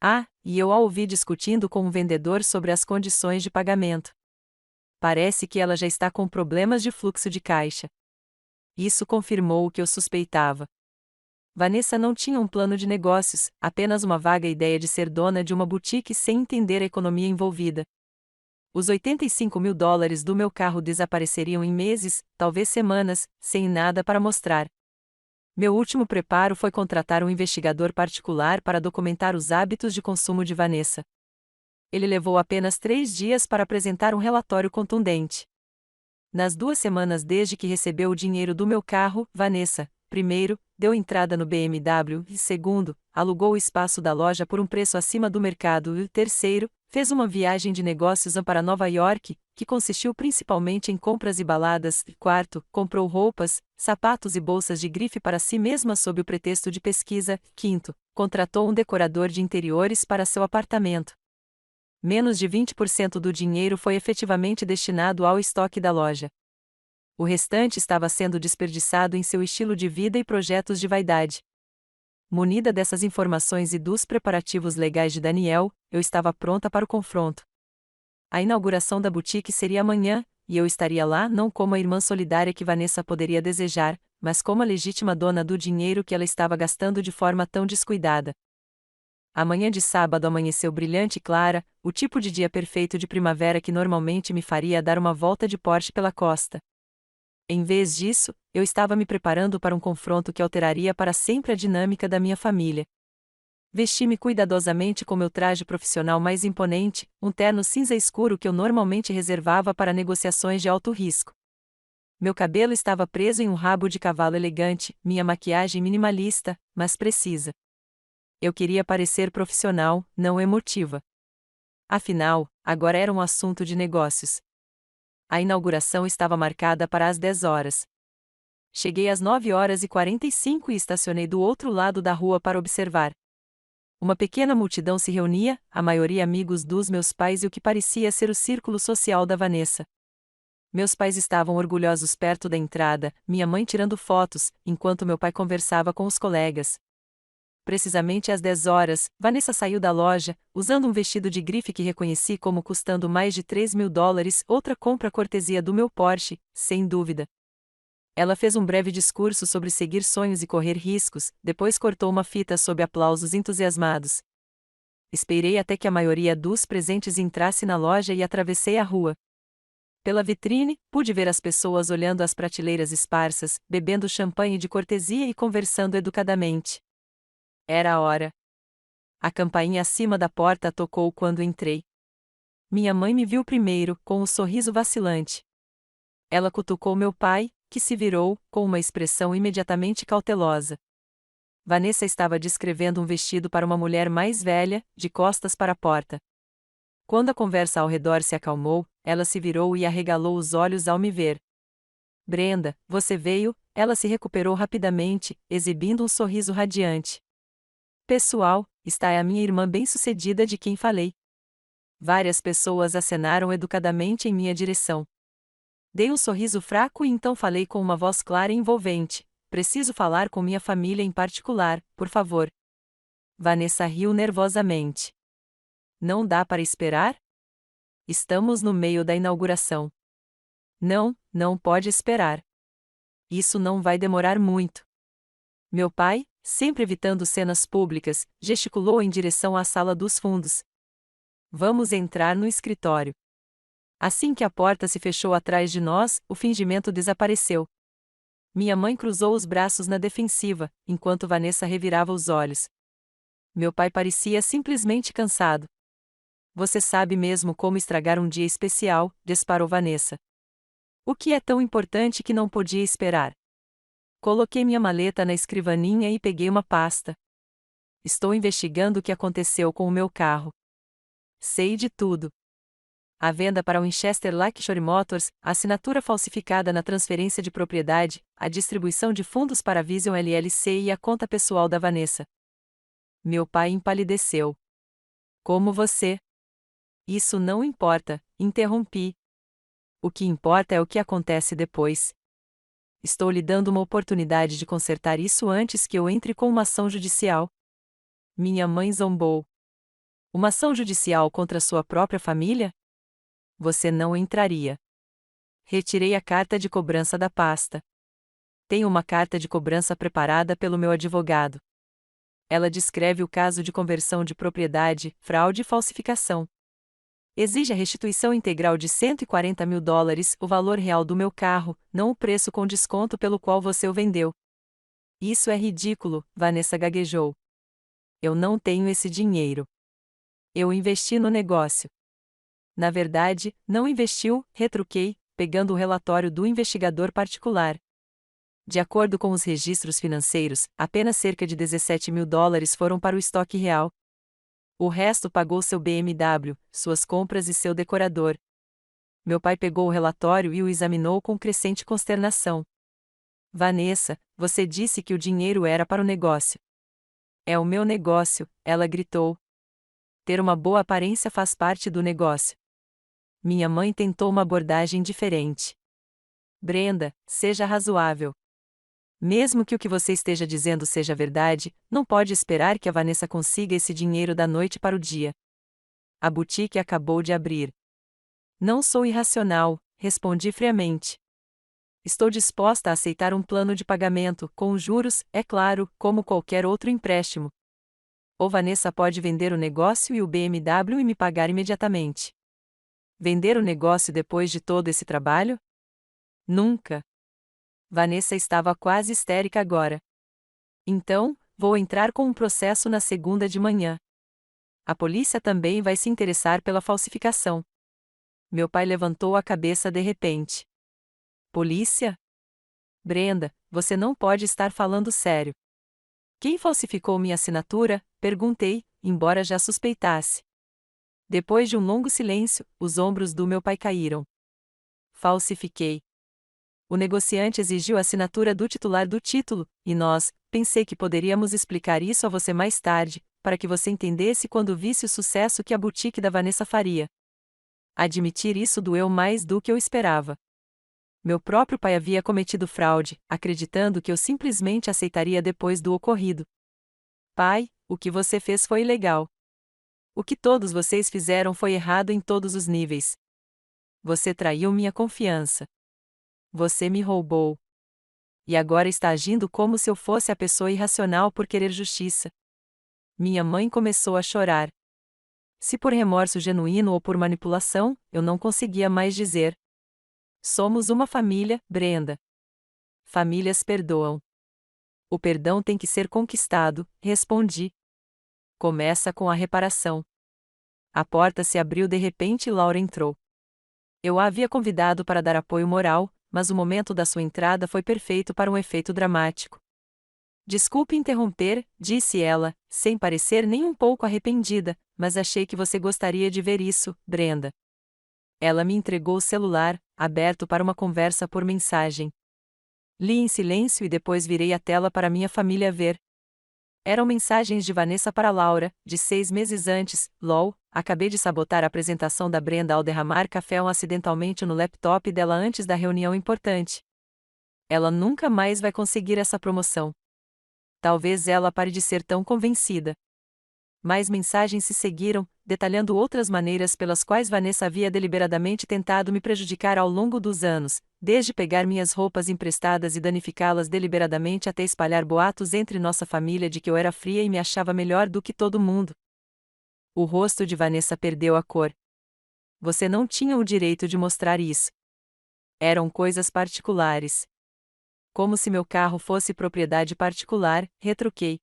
Ah, e eu a ouvi discutindo com um vendedor sobre as condições de pagamento. Parece que ela já está com problemas de fluxo de caixa. Isso confirmou o que eu suspeitava. Vanessa não tinha um plano de negócios, apenas uma vaga ideia de ser dona de uma boutique sem entender a economia envolvida. Os $85.000 do meu carro desapareceriam em meses, talvez semanas, sem nada para mostrar. Meu último preparo foi contratar um investigador particular para documentar os hábitos de consumo de Vanessa. Ele levou apenas 3 dias para apresentar um relatório contundente. Nas 2 semanas desde que recebeu o dinheiro do meu carro, Vanessa, primeiro, deu entrada no BMW e, segundo, alugou o espaço da loja por um preço acima do mercado e, terceiro, fez uma viagem de negócios para Nova York, que consistiu principalmente em compras e baladas, e quarto, comprou roupas, sapatos e bolsas de grife para si mesma sob o pretexto de pesquisa, quinto, contratou um decorador de interiores para seu apartamento. Menos de 20% do dinheiro foi efetivamente destinado ao estoque da loja. O restante estava sendo desperdiçado em seu estilo de vida e projetos de vaidade. Munida dessas informações e dos preparativos legais de Daniel, eu estava pronta para o confronto. A inauguração da boutique seria amanhã, e eu estaria lá não como a irmã solidária que Vanessa poderia desejar, mas como a legítima dona do dinheiro que ela estava gastando de forma tão descuidada. A manhã de sábado amanheceu brilhante e clara, o tipo de dia perfeito de primavera que normalmente me faria dar uma volta de Porsche pela costa. Em vez disso, eu estava me preparando para um confronto que alteraria para sempre a dinâmica da minha família. Vesti-me cuidadosamente com meu traje profissional mais imponente, um terno cinza escuro que eu normalmente reservava para negociações de alto risco. Meu cabelo estava preso em um rabo de cavalo elegante, minha maquiagem minimalista, mas precisa. Eu queria parecer profissional, não emotiva. Afinal, agora era um assunto de negócios. A inauguração estava marcada para as 10 horas. Cheguei às 9h45 e estacionei do outro lado da rua para observar. Uma pequena multidão se reunia, a maioria amigos dos meus pais e o que parecia ser o círculo social da Vanessa. Meus pais estavam orgulhosos perto da entrada, minha mãe tirando fotos, enquanto meu pai conversava com os colegas. Precisamente às 10 horas, Vanessa saiu da loja, usando um vestido de grife que reconheci como custando mais de $3.000, outra compra cortesia do meu Porsche, sem dúvida. Ela fez um breve discurso sobre seguir sonhos e correr riscos, depois cortou uma fita sob aplausos entusiasmados. Esperei até que a maioria dos presentes entrasse na loja e atravessei a rua. Pela vitrine, pude ver as pessoas olhando as prateleiras esparsas, bebendo champanhe de cortesia e conversando educadamente. Era a hora. A campainha acima da porta tocou quando entrei. Minha mãe me viu primeiro, com um sorriso vacilante. Ela cutucou meu pai, que se virou, com uma expressão imediatamente cautelosa. Vanessa estava descrevendo um vestido para uma mulher mais velha, de costas para a porta. Quando a conversa ao redor se acalmou, ela se virou e arregalou os olhos ao me ver. Brenda, você veio? Ela se recuperou rapidamente, exibindo um sorriso radiante. Pessoal, está é a minha irmã bem-sucedida de quem falei. Várias pessoas acenaram educadamente em minha direção. Dei um sorriso fraco e então falei com uma voz clara e envolvente. Preciso falar com minha família em particular, por favor. Vanessa riu nervosamente. Não dá para esperar? Estamos no meio da inauguração. Não, não pode esperar. Isso não vai demorar muito. Meu pai, sempre evitando cenas públicas, gesticulou em direção à sala dos fundos. Vamos entrar no escritório. Assim que a porta se fechou atrás de nós, o fingimento desapareceu. Minha mãe cruzou os braços na defensiva, enquanto Vanessa revirava os olhos. Meu pai parecia simplesmente cansado. Você sabe mesmo como estragar um dia especial, disparou Vanessa. O que é tão importante que não podia esperar? Coloquei minha maleta na escrivaninha e peguei uma pasta. Estou investigando o que aconteceu com o meu carro. Sei de tudo. A venda para o Winchester Lakeshore Motors, a assinatura falsificada na transferência de propriedade, a distribuição de fundos para a Vision LLC e a conta pessoal da Vanessa. Meu pai empalideceu. Como você? Isso não importa, interrompi. O que importa é o que acontece depois. Estou lhe dando uma oportunidade de consertar isso antes que eu entre com uma ação judicial. Minha mãe zombou. Uma ação judicial contra sua própria família? Você não entraria. Retirei a carta de cobrança da pasta. Tenho uma carta de cobrança preparada pelo meu advogado. Ela descreve o caso de conversão de propriedade, fraude e falsificação. Exige a restituição integral de $140 mil, o valor real do meu carro, não o preço com desconto pelo qual você o vendeu. Isso é ridículo, Vanessa gaguejou. Eu não tenho esse dinheiro. Eu investi no negócio. Na verdade, não investiu, retruquei, pegando o relatório do investigador particular. De acordo com os registros financeiros, apenas cerca de $17 mil foram para o estoque real. O resto pagou seu BMW, suas compras e seu decorador. Meu pai pegou o relatório e o examinou com crescente consternação. Vanessa, você disse que o dinheiro era para o negócio. É o meu negócio, ela gritou. Ter uma boa aparência faz parte do negócio. Minha mãe tentou uma abordagem diferente. Brenda, seja razoável. Mesmo que o que você esteja dizendo seja verdade, não pode esperar que a Vanessa consiga esse dinheiro da noite para o dia. A boutique acabou de abrir. Não sou irracional, respondi friamente. Estou disposta a aceitar um plano de pagamento, com juros, é claro, como qualquer outro empréstimo. Ou Vanessa pode vender o negócio e o BMW e me pagar imediatamente. Vender o negócio depois de todo esse trabalho? Nunca. Vanessa estava quase histérica agora. Então, vou entrar com um processo na segunda de manhã. A polícia também vai se interessar pela falsificação. Meu pai levantou a cabeça de repente. Polícia? Brenda, você não pode estar falando sério. Quem falsificou minha assinatura? Perguntei, embora já suspeitasse. Depois de um longo silêncio, os ombros do meu pai caíram. Falsifiquei. O negociante exigiu a assinatura do titular do título, e pensei que poderíamos explicar isso a você mais tarde, para que você entendesse quando visse o sucesso que a boutique da Vanessa faria. Admitir isso doeu mais do que eu esperava. Meu próprio pai havia cometido fraude, acreditando que eu simplesmente aceitaria depois do ocorrido. Pai, o que você fez foi ilegal. O que todos vocês fizeram foi errado em todos os níveis. Você traiu minha confiança. Você me roubou. E agora está agindo como se eu fosse a pessoa irracional por querer justiça. Minha mãe começou a chorar. Se por remorso genuíno ou por manipulação, eu não conseguia mais dizer. Somos uma família, Brenda. Famílias perdoam. O perdão tem que ser conquistado, respondi. Começa com a reparação. A porta se abriu de repente e Laura entrou. Eu a havia convidado para dar apoio moral, mas o momento da sua entrada foi perfeito para um efeito dramático. Desculpe interromper, disse ela, sem parecer nem um pouco arrependida, mas achei que você gostaria de ver isso, Brenda. Ela me entregou o celular, aberto para uma conversa por mensagem. Li em silêncio e depois virei a tela para minha família ver. Eram mensagens de Vanessa para Laura, de 6 meses antes. LOL, acabei de sabotar a apresentação da Brenda ao derramar café acidentalmente no laptop dela antes da reunião importante. Ela nunca mais vai conseguir essa promoção. Talvez ela pare de ser tão convencida. Mais mensagens se seguiram, detalhando outras maneiras pelas quais Vanessa havia deliberadamente tentado me prejudicar ao longo dos anos, desde pegar minhas roupas emprestadas e danificá-las deliberadamente até espalhar boatos entre nossa família de que eu era fria e me achava melhor do que todo mundo. O rosto de Vanessa perdeu a cor. Você não tinha o direito de mostrar isso. Eram coisas particulares. Como se meu carro fosse propriedade particular, retruquei.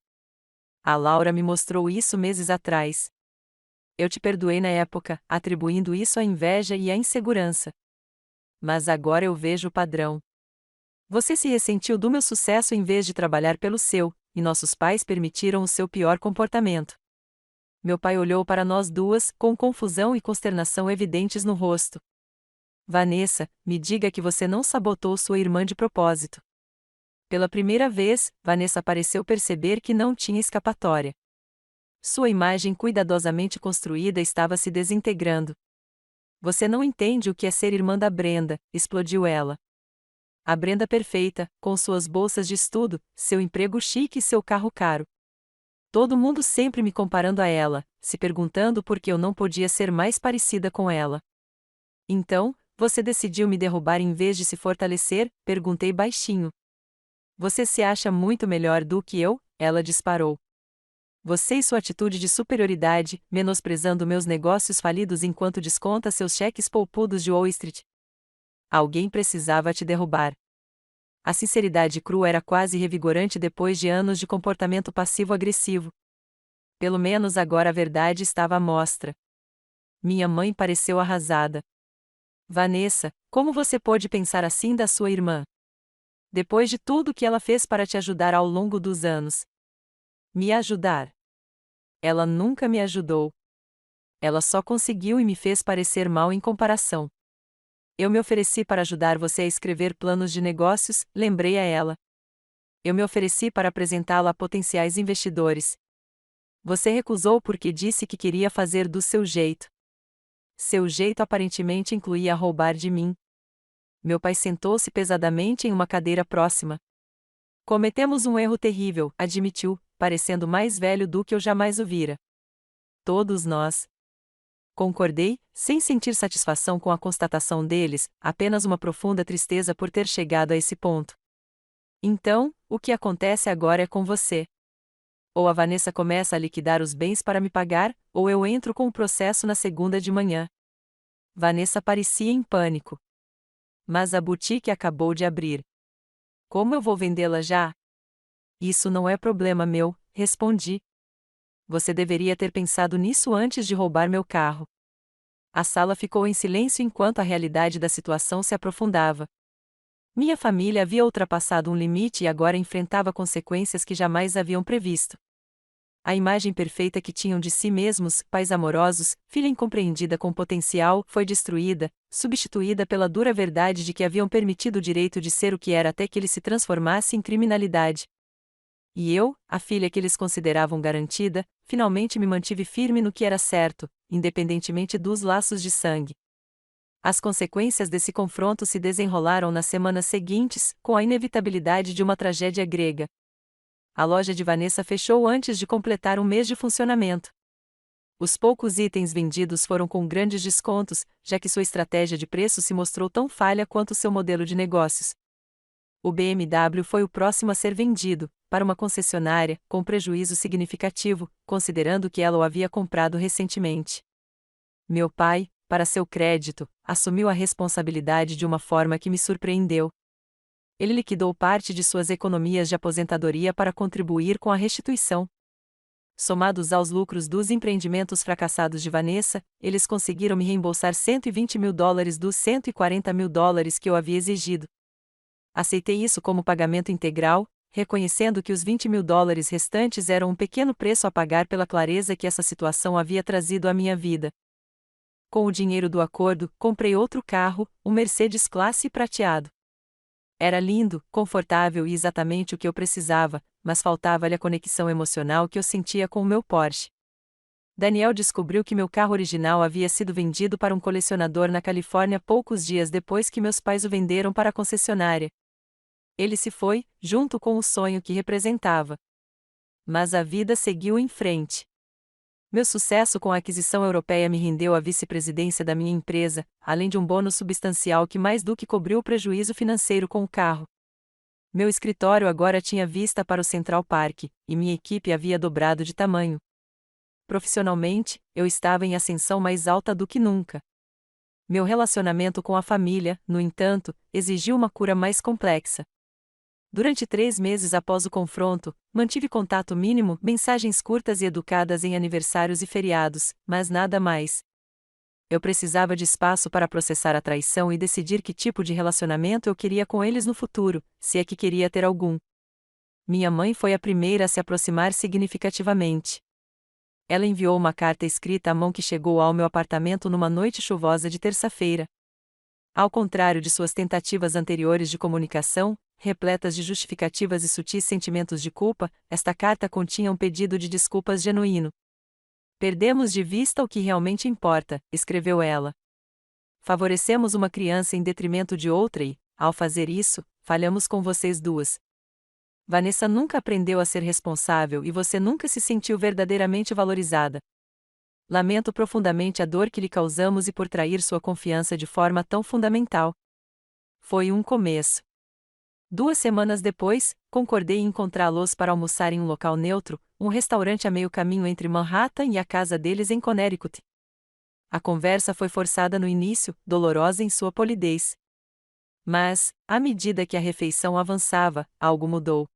A Laura me mostrou isso meses atrás. Eu te perdoei na época, atribuindo isso à inveja e à insegurança. Mas agora eu vejo o padrão. Você se ressentiu do meu sucesso em vez de trabalhar pelo seu, e nossos pais permitiram o seu pior comportamento. Meu pai olhou para nós duas, com confusão e consternação evidentes no rosto. Vanessa, me diga que você não sabotou sua irmã de propósito. Pela primeira vez, Vanessa pareceu perceber que não tinha escapatória. Sua imagem cuidadosamente construída estava se desintegrando. Você não entende o que é ser irmã da Brenda, explodiu ela. A Brenda perfeita, com suas bolsas de estudo, seu emprego chique e seu carro caro. Todo mundo sempre me comparando a ela, se perguntando por que eu não podia ser mais parecida com ela. Então, você decidiu me derrubar em vez de se fortalecer? Perguntei baixinho. Você se acha muito melhor do que eu? Ela disparou. Você e sua atitude de superioridade, menosprezando meus negócios falidos enquanto desconta seus cheques poupudos de Wall Street. Alguém precisava te derrubar. A sinceridade crua era quase revigorante depois de anos de comportamento passivo-agressivo. Pelo menos agora a verdade estava à mostra. Minha mãe pareceu arrasada. Vanessa, como você pôde pensar assim da sua irmã? Depois de tudo que ela fez para te ajudar ao longo dos anos. Me ajudar? Ela nunca me ajudou. Ela só conseguiu e me fez parecer mal em comparação. Eu me ofereci para ajudar você a escrever planos de negócios, lembrei a ela. Eu me ofereci para apresentá-la a potenciais investidores. Você recusou porque disse que queria fazer do seu jeito. Seu jeito aparentemente incluía roubar de mim. Meu pai sentou-se pesadamente em uma cadeira próxima. Cometemos um erro terrível, admitiu, parecendo mais velho do que eu jamais o vira. Todos nós. Concordei, sem sentir satisfação com a constatação deles, apenas uma profunda tristeza por ter chegado a esse ponto. Então, o que acontece agora é com você. Ou a Vanessa começa a liquidar os bens para me pagar, ou eu entro com o processo na segunda de manhã. Vanessa parecia em pânico. Mas a boutique acabou de abrir. Como eu vou vendê-la já? Isso não é problema meu, respondi. Você deveria ter pensado nisso antes de roubar meu carro. A sala ficou em silêncio enquanto a realidade da situação se aprofundava. Minha família havia ultrapassado um limite e agora enfrentava consequências que jamais haviam previsto. A imagem perfeita que tinham de si mesmos, pais amorosos, filha incompreendida com potencial, foi destruída, substituída pela dura verdade de que haviam permitido o direito de ser o que era até que ele se transformasse em criminalidade. E eu, a filha que eles consideravam garantida, finalmente me mantive firme no que era certo, independentemente dos laços de sangue. As consequências desse confronto se desenrolaram nas semanas seguintes, com a inevitabilidade de uma tragédia grega. A loja de Vanessa fechou antes de completar um mês de funcionamento. Os poucos itens vendidos foram com grandes descontos, já que sua estratégia de preço se mostrou tão falha quanto seu modelo de negócios. O BMW foi o próximo a ser vendido, para uma concessionária, com prejuízo significativo, considerando que ela o havia comprado recentemente. Meu pai, para seu crédito, assumiu a responsabilidade de uma forma que me surpreendeu. Ele liquidou parte de suas economias de aposentadoria para contribuir com a restituição. Somados aos lucros dos empreendimentos fracassados de Vanessa, eles conseguiram me reembolsar $120 mil dos $140 mil que eu havia exigido. Aceitei isso como pagamento integral, reconhecendo que os $20 mil restantes eram um pequeno preço a pagar pela clareza que essa situação havia trazido à minha vida. Com o dinheiro do acordo, comprei outro carro, um Mercedes classe prateado. Era lindo, confortável e exatamente o que eu precisava, mas faltava-lhe a conexão emocional que eu sentia com o meu Porsche. Daniel descobriu que meu carro original havia sido vendido para um colecionador na Califórnia poucos dias depois que meus pais o venderam para a concessionária. Ele se foi, junto com o sonho que representava. Mas a vida seguiu em frente. Meu sucesso com a aquisição europeia me rendeu a vice-presidência da minha empresa, além de um bônus substancial que mais do que cobriu o prejuízo financeiro com o carro. Meu escritório agora tinha vista para o Central Park, e minha equipe havia dobrado de tamanho. Profissionalmente, eu estava em ascensão mais alta do que nunca. Meu relacionamento com a família, no entanto, exigiu uma cura mais complexa. Durante 3 meses após o confronto, mantive contato mínimo, mensagens curtas e educadas em aniversários e feriados, mas nada mais. Eu precisava de espaço para processar a traição e decidir que tipo de relacionamento eu queria com eles no futuro, se é que queria ter algum. Minha mãe foi a primeira a se aproximar significativamente. Ela enviou uma carta escrita à mão que chegou ao meu apartamento numa noite chuvosa de terça-feira. Ao contrário de suas tentativas anteriores de comunicação, repletas de justificativas e sutis sentimentos de culpa, esta carta continha um pedido de desculpas genuíno. Perdemos de vista o que realmente importa, escreveu ela. Favorecemos uma criança em detrimento de outra e, ao fazer isso, falhamos com vocês duas. Vanessa nunca aprendeu a ser responsável e você nunca se sentiu verdadeiramente valorizada. Lamento profundamente a dor que lhe causamos e por trair sua confiança de forma tão fundamental. Foi um começo. 2 semanas depois, concordei em encontrá-los para almoçar em um local neutro, um restaurante a meio caminho entre Manhattan e a casa deles em Connecticut. A conversa foi forçada no início, dolorosa em sua polidez. Mas, à medida que a refeição avançava, algo mudou.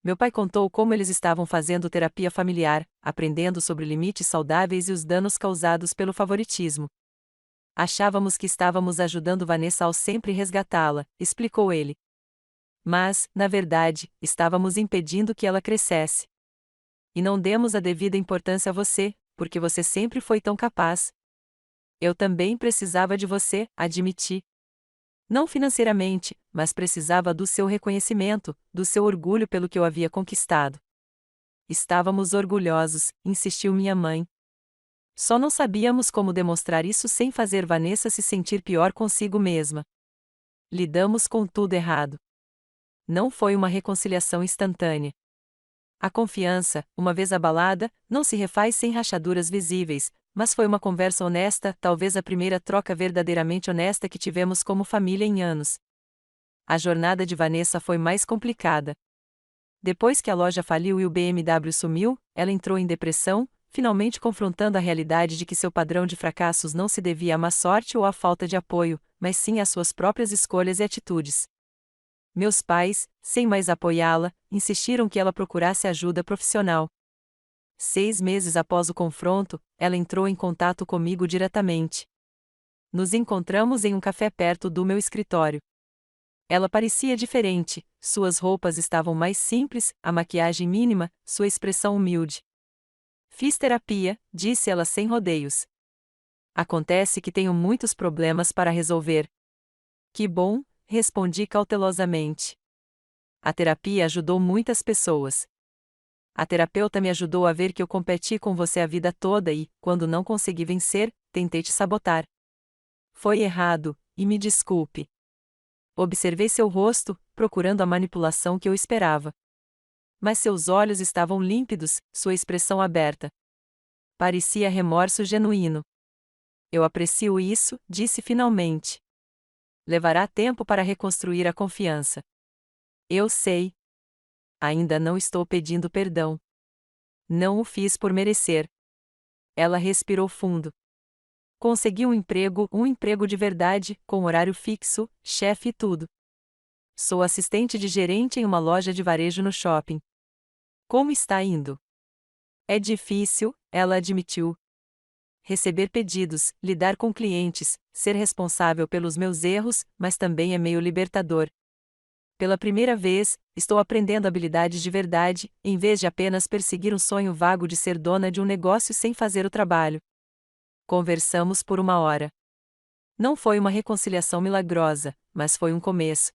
Meu pai contou como eles estavam fazendo terapia familiar, aprendendo sobre limites saudáveis e os danos causados pelo favoritismo. Achávamos que estávamos ajudando Vanessa ao sempre resgatá-la, explicou ele. Mas, na verdade, estávamos impedindo que ela crescesse. E não demos a devida importância a você, porque você sempre foi tão capaz. Eu também precisava de você, admiti. Não financeiramente, mas precisava do seu reconhecimento, do seu orgulho pelo que eu havia conquistado. Estávamos orgulhosos, insistiu minha mãe. Só não sabíamos como demonstrar isso sem fazer Vanessa se sentir pior consigo mesma. Lidamos com tudo errado. Não foi uma reconciliação instantânea. A confiança, uma vez abalada, não se refaz sem rachaduras visíveis, mas foi uma conversa honesta, talvez a primeira troca verdadeiramente honesta que tivemos como família em anos. A jornada de Vanessa foi mais complicada. Depois que a loja faliu e o BMW sumiu, ela entrou em depressão, finalmente confrontando a realidade de que seu padrão de fracassos não se devia à má sorte ou à falta de apoio, mas sim às suas próprias escolhas e atitudes. Meus pais, sem mais apoiá-la, insistiram que ela procurasse ajuda profissional. 6 meses após o confronto, ela entrou em contato comigo diretamente. Nos encontramos em um café perto do meu escritório. Ela parecia diferente, suas roupas estavam mais simples, a maquiagem mínima, sua expressão humilde. Fiz terapia, disse ela sem rodeios. Acontece que tenho muitos problemas para resolver. Que bom, respondi cautelosamente. A terapia ajudou muitas pessoas. A terapeuta me ajudou a ver que eu competi com você a vida toda e, quando não consegui vencer, tentei te sabotar. Foi errado, e me desculpe. Observei seu rosto, procurando a manipulação que eu esperava. Mas seus olhos estavam límpidos, sua expressão aberta. Parecia remorso genuíno. Eu aprecio isso, disse finalmente. Levará tempo para reconstruir a confiança. Eu sei. Ainda não estou pedindo perdão. Não o fiz por merecer. Ela respirou fundo. Consegui um emprego de verdade, com horário fixo, chefe e tudo. Sou assistente de gerente em uma loja de varejo no shopping. Como está indo? É difícil, ela admitiu. Receber pedidos, lidar com clientes, ser responsável pelos meus erros, mas também é meio libertador. Pela primeira vez, estou aprendendo habilidades de verdade, em vez de apenas perseguir um sonho vago de ser dona de um negócio sem fazer o trabalho. Conversamos por 1 hora. Não foi uma reconciliação milagrosa, mas foi um começo.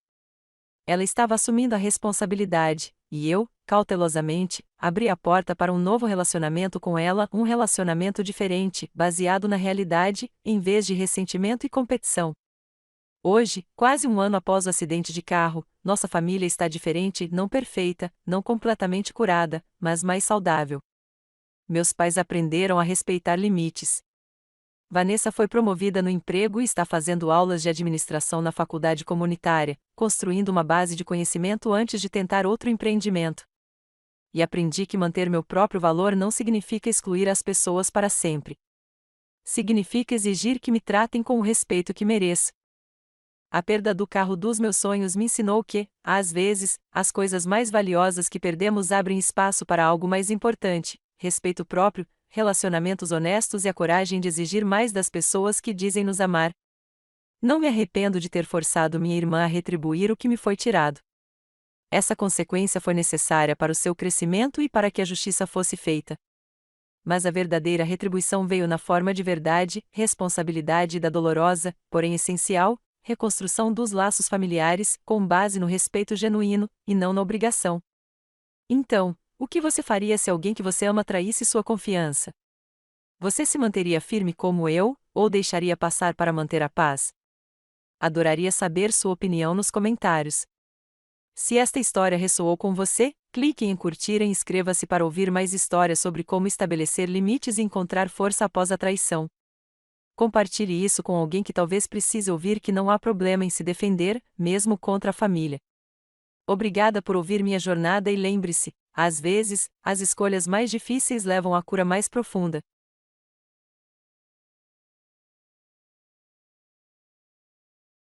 Ela estava assumindo a responsabilidade, e eu, cautelosamente, abri a porta para um novo relacionamento com ela, um relacionamento diferente, baseado na realidade, em vez de ressentimento e competição. Hoje, quase 1 ano após o acidente de carro, nossa família está diferente, não perfeita, não completamente curada, mas mais saudável. Meus pais aprenderam a respeitar limites. Vanessa foi promovida no emprego e está fazendo aulas de administração na faculdade comunitária, construindo uma base de conhecimento antes de tentar outro empreendimento. E aprendi que manter meu próprio valor não significa excluir as pessoas para sempre. Significa exigir que me tratem com o respeito que mereço. A perda do carro dos meus sonhos me ensinou que, às vezes, as coisas mais valiosas que perdemos abrem espaço para algo mais importante: respeito próprio, relacionamentos honestos e a coragem de exigir mais das pessoas que dizem nos amar. Não me arrependo de ter forçado minha irmã a retribuir o que me foi tirado. Essa consequência foi necessária para o seu crescimento e para que a justiça fosse feita. Mas a verdadeira retribuição veio na forma de verdade, responsabilidade e da dolorosa, porém essencial, reconstrução dos laços familiares, com base no respeito genuíno, e não na obrigação. Então, o que você faria se alguém que você ama traísse sua confiança? Você se manteria firme como eu, ou deixaria passar para manter a paz? Adoraria saber sua opinião nos comentários. Se esta história ressoou com você, clique em curtir e inscreva-se para ouvir mais histórias sobre como estabelecer limites e encontrar força após a traição. Compartilhe isso com alguém que talvez precise ouvir que não há problema em se defender, mesmo contra a família. Obrigada por ouvir minha jornada e lembre-se, às vezes, as escolhas mais difíceis levam à cura mais profunda.